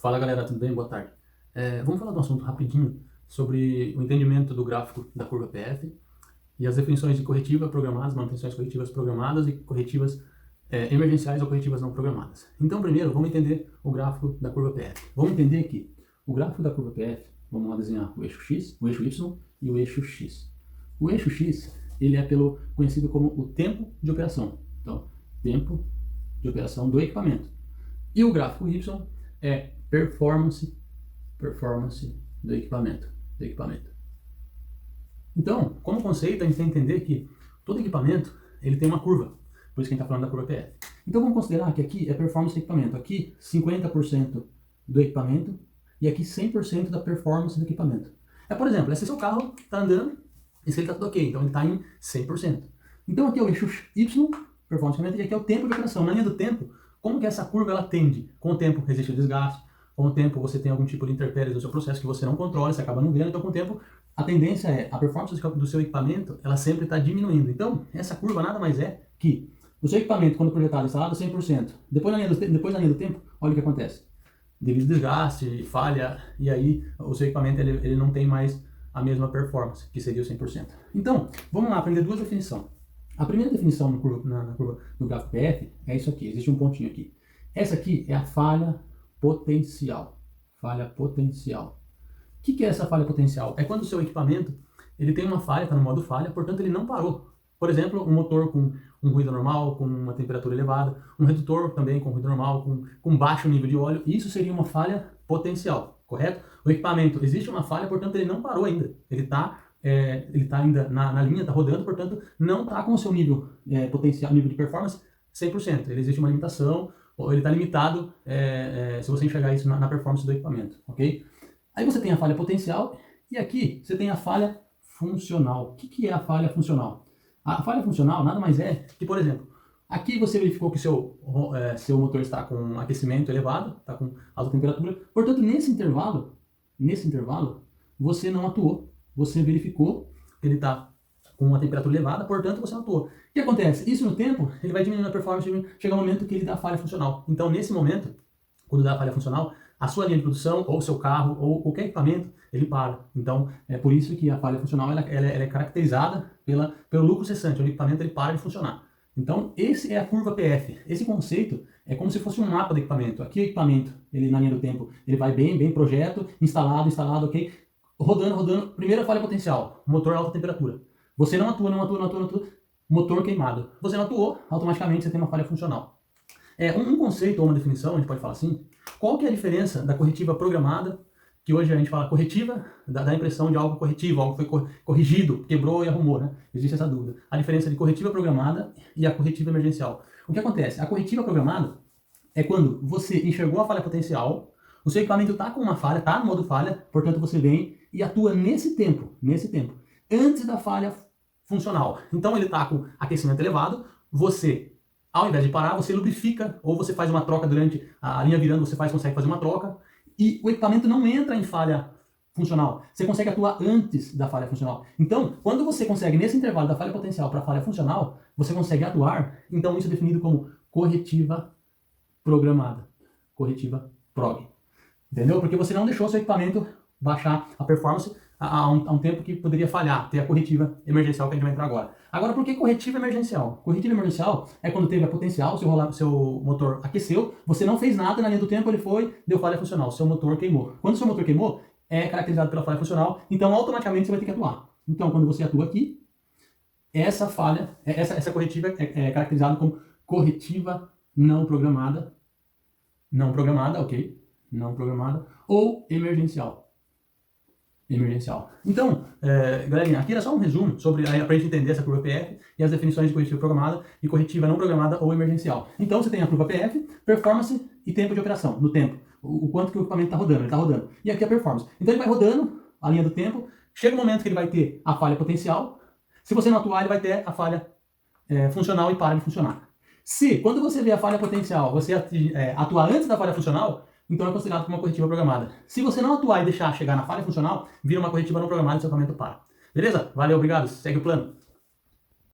Fala galera, tudo bem? Boa tarde. Vamos falar de um assunto rapidinho sobre o entendimento do gráfico da curva PF e as definições de corretiva programadas, manutenções corretivas programadas e corretivas emergenciais ou corretivas não programadas. Então, primeiro, vamos entender o gráfico da curva PF. Vamos entender que o gráfico da curva PF, vamos lá desenhar o eixo X, o eixo Y e o eixo X. O eixo X, ele é conhecido como o tempo de operação. Então, tempo de operação do equipamento. E o gráfico Y é performance do equipamento. Então, como conceito, a gente tem que entender que todo equipamento ele tem uma curva. Por isso que a gente está falando da curva PF. Então, vamos considerar que aqui é performance do equipamento. Aqui, 50% do equipamento e aqui 100% da performance do equipamento. Por exemplo, esse seu carro está andando, esse ele está tudo ok, então ele está em 100%. Então, aqui é o eixo Y, performance do equipamento, e aqui é o tempo de operação. Na linha do tempo, como que essa curva ela tende? Com o tempo resiste ao desgaste, com o tempo você tem algum tipo de intempéries no seu processo que você não controla, você acaba não vendo, então com o tempo a tendência é a performance do seu equipamento, ela sempre está diminuindo. Então, essa curva nada mais é que o seu equipamento, quando projetado, instalado 100%, depois na linha do tempo, olha o que acontece. Devido ao desgaste, falha, e aí o seu equipamento ele não tem mais a mesma performance, que seria o 100%. Então, vamos lá aprender duas definições. A primeira definição na curva do gráfico PF é isso aqui, existe um pontinho aqui. Essa aqui é a falha potencial. Falha potencial. O que é essa falha potencial? É quando o seu equipamento ele tem uma falha, está no modo falha, portanto ele não parou. Por exemplo, um motor com um ruído normal, com uma temperatura elevada, um redutor também com ruído normal, com baixo nível de óleo, isso seria uma falha potencial, correto? O equipamento, existe uma falha, portanto ele não parou ainda. Ele está ainda na linha, está rodando, portanto, não está com o seu nível potencial, nível de performance 100%. Ele existe uma limitação, ou ele está limitado se você enxergar isso na performance do equipamento, ok? Aí você tem a falha potencial e aqui você tem a falha funcional. O que é a falha funcional? A falha funcional nada mais é que, por exemplo, aqui você verificou que seu motor está com aquecimento elevado, está com alta temperatura, portanto, nesse intervalo, você não atuou. Você verificou que ele está com uma temperatura elevada, portanto você não atuou. O que acontece? Isso no tempo, ele vai diminuindo a performance, chega um momento que ele dá falha funcional. Então nesse momento, quando dá falha funcional, a sua linha de produção, ou seu carro, ou qualquer equipamento, ele para. Então é por isso que a falha funcional ela é caracterizada pelo lucro cessante, o equipamento ele para de funcionar. Então esse é a curva PF. Esse conceito é como se fosse um mapa do equipamento. Aqui o equipamento, ele na linha do tempo, ele vai bem, projeto, instalado, ok? Rodando, primeira falha potencial, motor alta temperatura. Você não atua, motor queimado. Você não atuou, automaticamente você tem uma falha funcional. Um conceito ou uma definição, a gente pode falar assim, qual que é a diferença da corretiva programada, que hoje a gente fala corretiva, da impressão de algo corretivo, algo foi corrigido, quebrou e arrumou, né? Existe essa dúvida. A diferença de corretiva programada e a corretiva emergencial. O que acontece? A corretiva programada é quando você enxergou a falha potencial, o seu equipamento está com uma falha, está no modo falha, portanto você vem e atua nesse tempo, antes da falha funcional. Então ele está com aquecimento elevado, você, ao invés de parar, você lubrifica, ou você faz uma troca durante a linha virando, você consegue fazer uma troca, e o equipamento não entra em falha funcional. Você consegue atuar antes da falha funcional. Então, quando você consegue, nesse intervalo da falha potencial para a falha funcional, você consegue atuar, então isso é definido como corretiva programada. Corretiva prog. Entendeu? Porque você não deixou seu equipamento baixar a performance a um tempo que poderia falhar, ter a corretiva emergencial que a gente vai entrar agora. Agora, por que corretiva emergencial? Corretiva emergencial é quando teve a potencial, seu motor aqueceu, você não fez nada, na linha do tempo ele deu falha funcional, seu motor queimou. Quando seu motor queimou, é caracterizado pela falha funcional, então automaticamente você vai ter que atuar. Então, quando você atua aqui, essa corretiva é caracterizada como corretiva não programada, ok? Não programada, ou emergencial. Então, galerinha, aqui era só um resumo sobre para a gente entender essa curva PF e as definições de corretiva programada e corretiva não programada ou emergencial. Então, você tem a curva PF, performance e tempo de operação, no tempo. O quanto que o equipamento está rodando, ele está rodando. E aqui a performance. Então, ele vai rodando a linha do tempo, chega um momento que ele vai ter a falha potencial, se você não atuar, ele vai ter a falha funcional e para de funcionar. Se, quando você vê a falha potencial, você atuar antes da falha funcional, então é considerado como uma corretiva programada. Se você não atuar e deixar chegar na falha funcional, vira uma corretiva não programada e seu equipamento para. Beleza? Valeu, obrigado. Segue o plano.